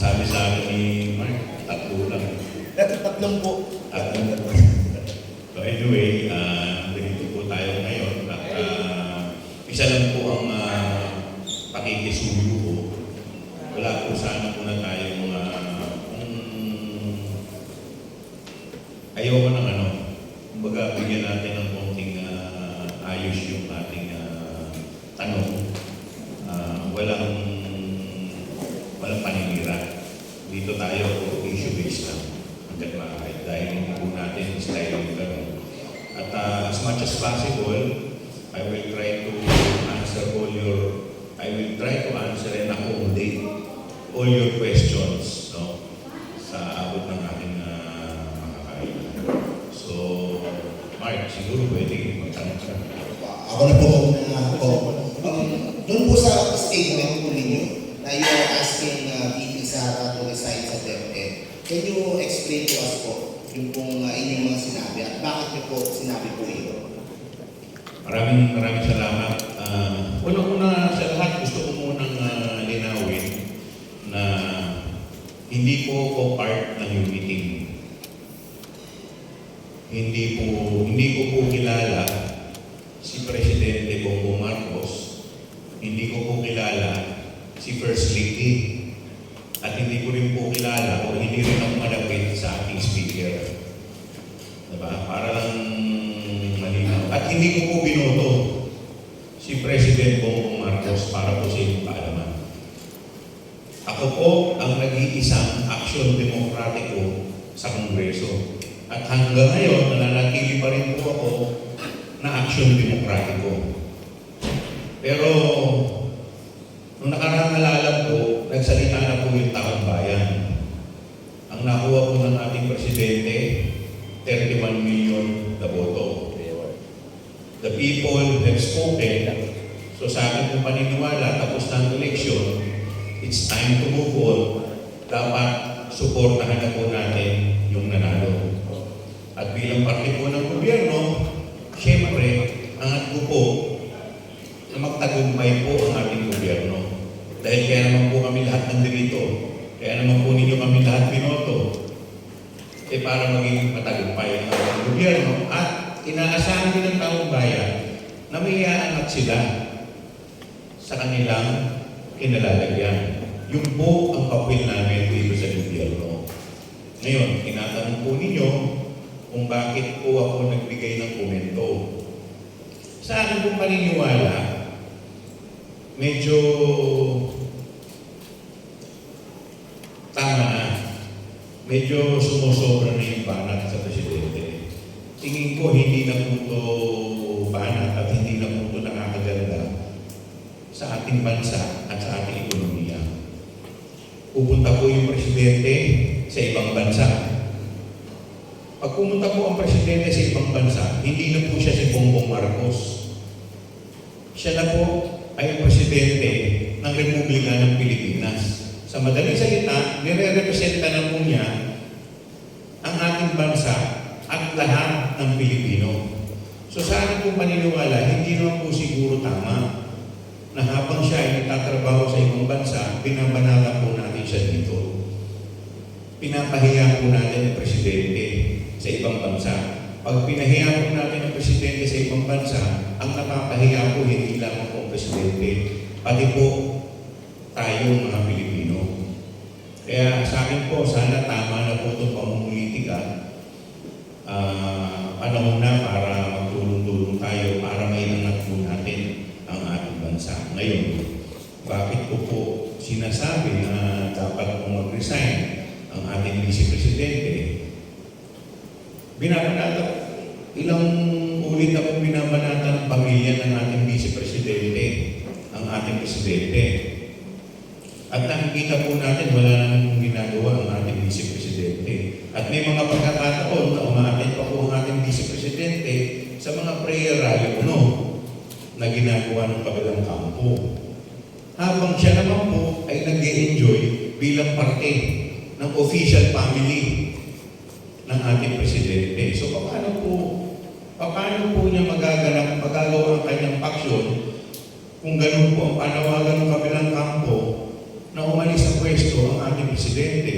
sabi sa akin ni Mark, 3 lang. Tatlong po. So anyway, ganito po tayo ngayon. At isa lang po ang pakikisuyo ko. Wala po sana muna tayong ayoko ng kumbaga bigyan natin ng konting ayos yung ating tanong. Walang paninira. Dito tayo issue-based lang hanggang maaari dahil hindi po natin style yung gano'n. At as much as possible, I will try to answer and accommodate all your questions, no, sa abot ng ating makakailan. So, Mark, siguro pwede magtanong ka. Ako na po doon po sa statement po ninyo na you are asking VP Sara to resign sa DepEd. Can you explain to us po yung pong inyong mga sinabi at bakit niyo po sinabi po ito? Maraming salamat. Una sa lahat, gusto ko munang linawin na hindi po ako part ng meeting. Hindi ko po kilala si Presidente Bongbong Marcos. Hindi ko po kilala si First Lady. At hindi ko rin po kilala o hindi rin ako malapit sa ating speaker. Diba? Para lang malinaw. At hindi ko po binoto si President Bongbong Marcos para po sa inyong kaalaman. Ako po ang nag-iisang aksyon demokratiko sa Kongreso. At hanggang ngayon, nananatili pa rin po ako na aksyon demokratiko. Pero, nung nakaraang alam ko, nagsalita na po yung taong bayan. Ang nakuha po ng ating Presidente, 31 million na boto. The people have spoken. So sa akin kung paniniwala, tapos na ang eleksyon, it's time to move on. Dapat suportahan na po natin yung nanalo. At bilang parte po ng gobyerno, siyempre, angat ko po na magtagumpay po ang ating gobyerno. Dahil kaya naman po kami lahat nandito. Kaya naman po ninyo kami lahat binoto. Para maging matagumpay ang ating gobyerno. At inaasahan din ng taong bayan na may iaangat sila sa kanilang kinalalagyan. Yung po ang papel namin dito sa gobyerno. Ngayon, tinatanong po ninyo kung bakit po ako nagbigay ng komento. Sa akin pong paniniwala, medyo tama na. Medyo sumusobra na yung banat sa Presidente. Tingin ko hindi na po ito banat at hindi na po ito nakakaganda sa ating bansa at sa ating ekonomiya. Pupunta po yung Presidente sa ibang bansa. Pag pumunta po ang Presidente sa ibang bansa, hindi na po siya si Bongbong Marcos. Siya na po ay Presidente ng Republika ng Pilipinas. Sa madaling salita, nire-representa na po niya ang ating bansa at lahat ng Pilipino. So sa akin pong paniniwala, hindi naman po siguro tama na habang siya ay nagtatrabaho sa ibang bansa, binabanata po natin siya dito. Pinapahiya po natin ang Presidente sa ibang bansa. Pag pinahiya po natin ang Presidente sa ibang bansa, ang napapahiya po hindi lamang po ang Presidente, pati po tayong mga Pilipino. Kaya sa akin po, sana tama na po itong pamumulitika. Panahon na para magtulong-tulong tayo para maiangat po natin ang ating bansa. Ngayon, bakit ko po sinasabi na dapat po mag-resign ang ating Vice Presidente? Binabanata, ilang ulit na po binabanata ng pamilya ng ating Vice Presidente, ang ating Presidente. At nakikita po natin, wala namang ginagawa ang ating Vice Presidente. At may mga pagkakataon na umaatid pa po ang ating Vice Presidente sa mga prayer rally na ginagawa ng kabilang kampo. Habang siya naman po ay nag-e-enjoy bilang parte ng official family ng ating Presidente. So paano po niya magagawa ang kanyang paksyon kung ganun po ang panawagan ng kabilang kampo na umalis sa pwesto ang ating presidente.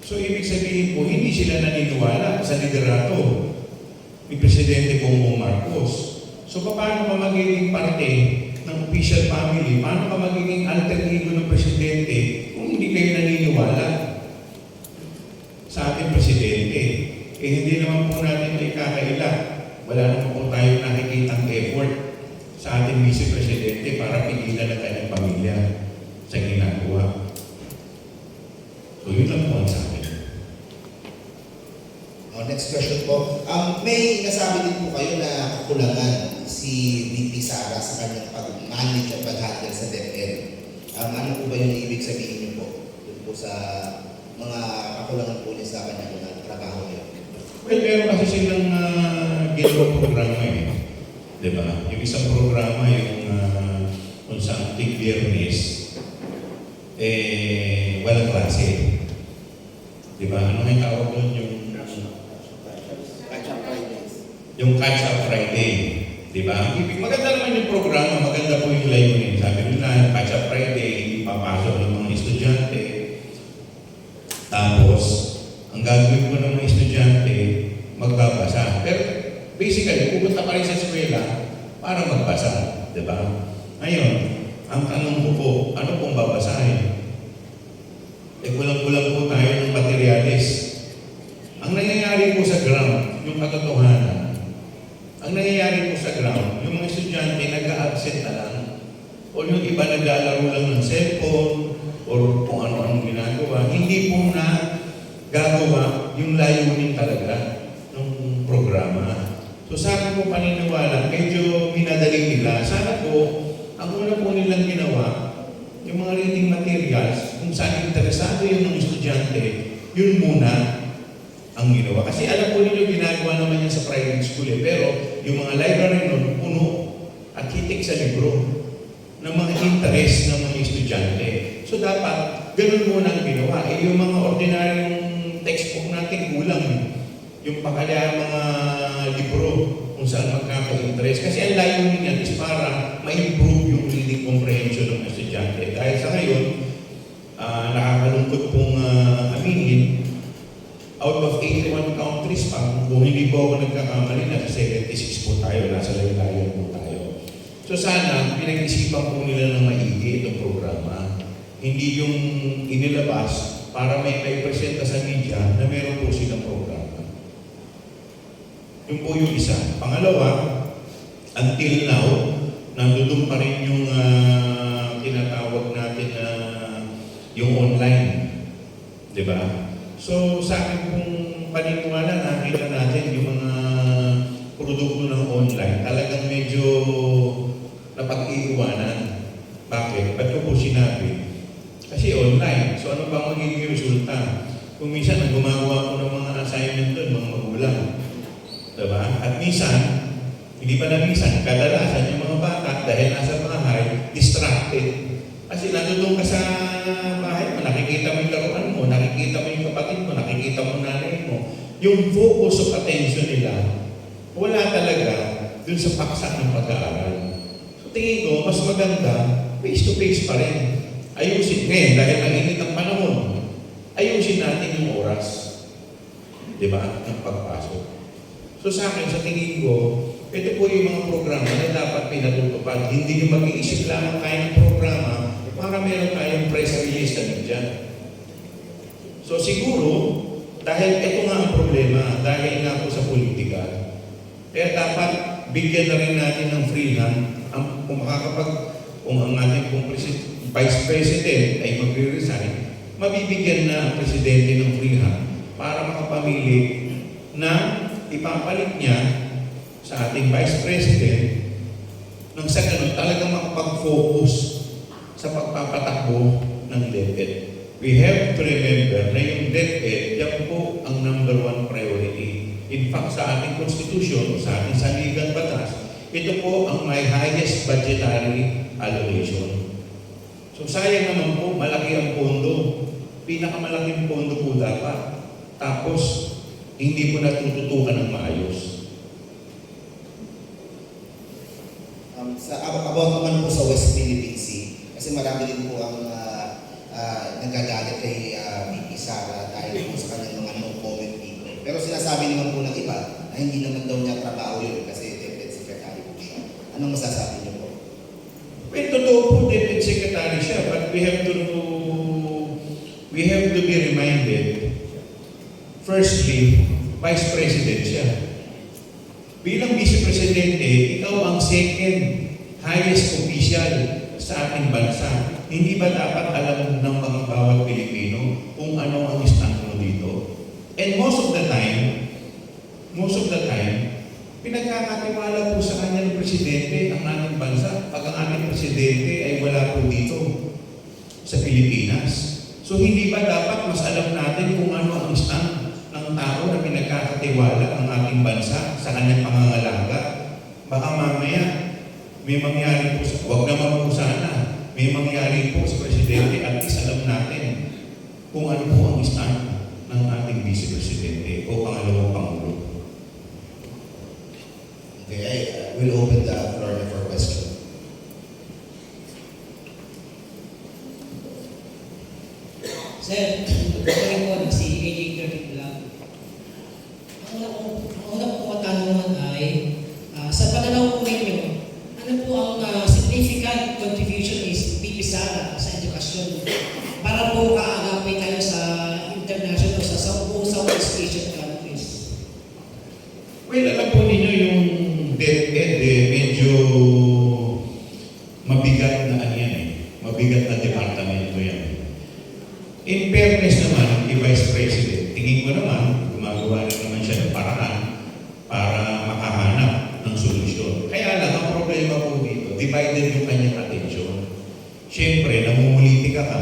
So ibig sabihin po, hindi sila naniniwala sa liderato ni Presidente Bongbong Marcos. So paano ka magiging parte ng official family? Paano ka magiging alter ego ng presidente kung hindi kayo naniniwala sa ating presidente? Eh hindi naman po natin may kakaila. Wala naman po tayong nakikitang effort sa ating vice-presidente para pigilan ang kanyang pamilya sa ginagawa. So yun lang po ang sa akin. Next question po. May nasabi din po kayo na kakulangan si VP Sara sa kanyang pag-manage at pag-handle sa DepEd. Ano po ba yung ibig sabihin niyo po dun po sa mga kakulangan po niya sa kanyang trabaho niya? Well, meron kasi silang ginawang programa eh. Diba? Yung isang programa, yung kung saan Tig Biyernes, walang klase. Diba? Ano nga yung tawag doon? Yung Catch-up Friday. Diba? Maganda naman yung programa, maganda po yung layunin. Sabi nila, Catch-up Friday, ipapasok ng mga estudyante. Tapos, ang gagawin ko ng mga estudyante, magbabasa. Pero basically, pupunta pa rin sa eskwela para magbasa. Diba? Ngayon, ang tanong ko po, ano pong babasahin? Kulang-kulang po tayo ng materyales. Ang nangyayari po sa ground, yung katotohanan, ang nangyayari po sa ground, yung mga estudyante nag-a-absent na lang, o yung iba nag-aalaro lang ng cellphone, o kung ano-anong ginagawa, hindi po na gagawa yung layunin talaga ng programa. So sa akin po paniniwala, medyo minadali nila. Sana po, ang una po nilang ginawa, yung mga reading materials, kung saan interesado yung mga estudyante, yun muna ang ginawa. Kasi alam po ninyo, ginagawa naman yan sa private school eh. Pero yung mga library nun, puno at hitik sa libro ng mga interest ng mga estudyante. So dapat, ganun muna ang ginawa. Yung mga ordinaryong textbook natin kulang. Yung pakala mga libro kung saan magkaka-interest. Kasi ang layunin yan is para ma-improve yung reading comprehension ng estudyante. Dahil sa ngayon, nakakalungkot pong aminin, out of 81 countries pa, kung hindi po ako nagkakamali, nasa 76 po tayo, nasa laylayan po tayo. So sana, pinag-isipan po nila ng maigi itong programa. Hindi yung inilabas para may presenta sa media na meron po silang programa. Yun po yung isa. Pangalawa, until now, nandoon pa rin yung tinatawag natin na yung online. Diba? So sa akin pong paniniwala, nakita natin yung mga produkto ng online, talagang medyo napag-iiwanan. Bakit? Ba't ko po sinabi? Kasi online. So ano bang magiging resulta? Kung minsan, gumagawa ko ng mga assignment doon, mga magulang. Diba? At minsan, hindi pa na minsan, kadalasan yung mga bata, dahil nasa bahay, distracted. Kasi nandun ka sa bahay mo, nakikita mo yung laruan mo, nakikita mo yung kapatid mo, nakikita mo nanay mo. Yung focus of attention nila, wala talaga dun sa paksa ng pag-aaral. So tingin ko, mas maganda, face-to-face pa rin. Ayusin. Ngayon, dahil ang init ng panahon, ayusin natin yung oras. Diba? Ng pagpasok. So sa akin, sa tingin ko, ito po yung mga programa na dapat pinatutupad. Hindi yung mag-iisip lamang tayo ng programa para meron tayong press release na media. So siguro, dahil ito nga ang problema, dahil nga po sa politika, kaya dapat bigyan na rin natin ng free hand kung ang ating Vice President ay magre-resign, mabibigyan na ang Presidente ng free hand para makapamili na ipapalit niya sa ating Vice President nang sa ganun talagang makapag-focus sa pagpapatakbo ng DepEd. We have to remember na yung DepEd, yan po ang #1 priority. In fact, sa ating Constitution, sa ating saligang batas, ito po ang may highest budgetary allocation. So sayang naman po, malaki ang pondo. Pinakamalaking pondo po dapat. Tapos, hindi po natututukan ng maayos. About naman po sa West Philippine Sea, kasi marami din po ang nagagalit kay VP Sara dahil po sa kanyang mga no-comment dito. Pero sinasabi naman po ng iba na hindi naman daw niya trabaho yun kasi Deputy Secretary po siya. Anong masasabi niyo po? Well, totoo po, Deputy Secretary siya, but we have to be reminded, firstly, Vice President siya. Bilang Vice Presidente, ikaw ang second highest official sa ating bansa. Hindi ba dapat alam ng mga bawat Pilipino kung ano ang stand mo dito? And most of the time, pinagkakatiwala po sa kanya ng Presidente ang ating bansa pag ang ating Presidente ay wala po dito sa Pilipinas. So hindi ba dapat mas alam natin kung ano ang stand ng tao na pinagkakatiwala ang ating bansa sa kanyang pangangalaga? Baka mamaya may mangyari po, wag naman po sana, may mangyari po sa Presidente at least alam natin kung ano po ang stand ng ating Vice Presidente o pangalawang Pangulo. Okay, I will open the floor for question. Sir, pagkain po ng si AJ Curtin lang. Ang una po katanungan ay, sa pananaw po ninyo, ano po ang significant contribution is VP Sara sa edukasyon para po kaagapay tayo sa international, sa buong Southeast Asian countries? Well, alam po ninyo yung DepEd medyo mabigat na mabigat na departamento yan. In fairness naman, kay Vice President, tingin ko naman, gumagawa rin naman siya ng paraan para makahanap ng solusyon. Kaya lang, ang problema po dito, divided yung kanyang atensyon. Siyempre, namumulitika ka,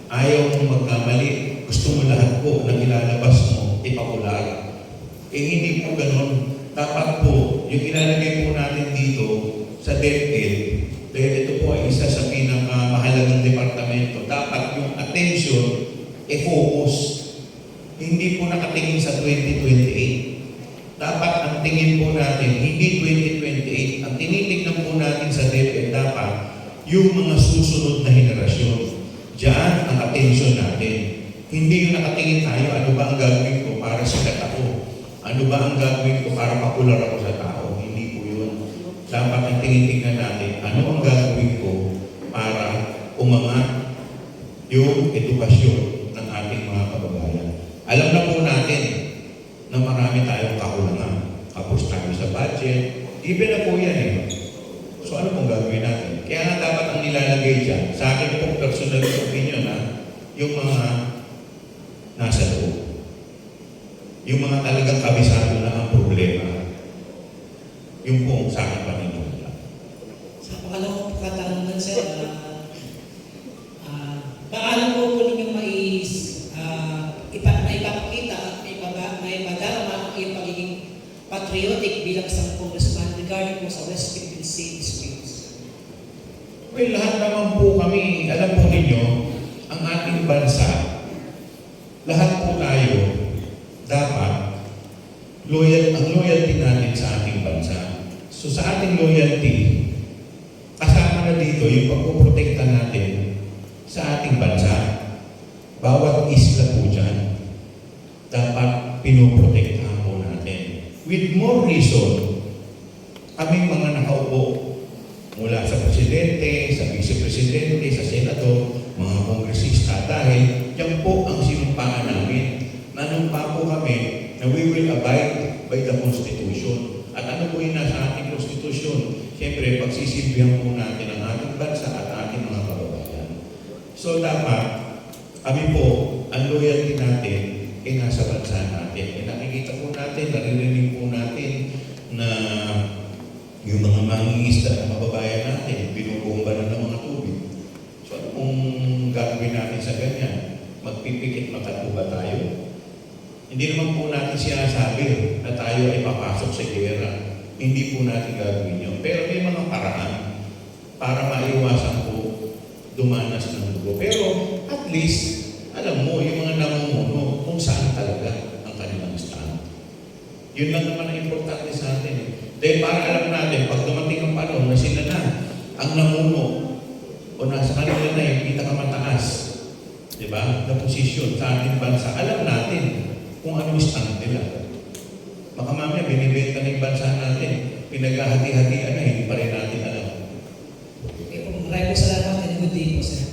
ayaw mong magkamali, gusto mo lahat po na ilalabas mo, ipapular. Hindi po ganun. Dapat po, yung ilalagay po natin dito sa DepEd, dahil ito po ay isa sa pinakamahalagang departamento, dapat yung attention focus. Hindi po nakatingin sa 2028. Dapat ang tingin po natin, hindi 2028. Ang tinitignan po natin sa DepEd dapat yung mga susunod na henerasyon. Diyan ang attention natin. Hindi yung nakatingin tayo, ano ba ang gagawin ko para sikat ako? Ano ba ang gagawin ko para popular ako sa tao? Hindi po yun. Dapat ang tingin-tingnan natin, ano ang gagawin ko para umangat yung edukasyon ng ating mga kababayan. Alam na po natin na marami tayong kakulangan. Kapos tayo sa budget. Given na po yan eh. So ano pong gagawin natin? Kaya nga dapat ang nilalagay dyan, sa akin pong personal opinion na yung mga nasa loob. Yung mga talagang kabisado na ang problema. Yung pong sa akin paniniwala. Sa pangalawang katanungan, sir, paano po ninyong maipapakita at maipadarama ang iyong pagiging patriotic bilang isang congressman regarding po sa West Philippine Sea disputes? Well, lahat naman po kami, alam po ninyo, ang ating bansa, lahat po tayo, dapat, ang loyalty natin sa ating bansa. So sa ating loyalty, kasama na dito yung pagpuprotekta natin sa ating bansa. Bawat isla po dyan, dapat pinoprotektahan po natin. With more reason, kaming mga nakaupo mula sa Presidente, sa Vice Presidente, sa Senador, mga kongresista, dahil yan po ang sinumpaan namin. Nanumpa po kami na we will abide by the Constitution. At ano po yung nasa ating Constitution? Siyempre, pagsisilbihan po natin ang ating bansa at ating mga kababayan. So dapat, kami po, ang loyalty natin ay nasa bansa natin. Nakikita po natin, naririnig po natin na yung mga mangingisda ng kababayan natin, binubomba na ng mga tubig. So ano kung gagawin natin sa ganyan? Magpipikit mata po ba tayo? Hindi naman po natin sinasabi na tayo ay papasok sa gera. Hindi po natin gagawin yun. Pero may mga paraan para maiwasan po dumanas ng dugo. Pero at least, alam mo, yung mga namumuno kung saan talaga ang kanilang stand. Yun lang naman ang importante sa atin. Dahil para alam natin, pag dumating ang panahon na sila na ang namuno o nasa kanila na yung pinakamataas, di ba, na posisyon sa ating bansa, alam natin kung ano yung stand nila. Baka mamaya binibenta na yung bansa natin, pinaghahati-hatian na, hindi pa rin natin alam. Okay po, maraming salamat and good day po, sir.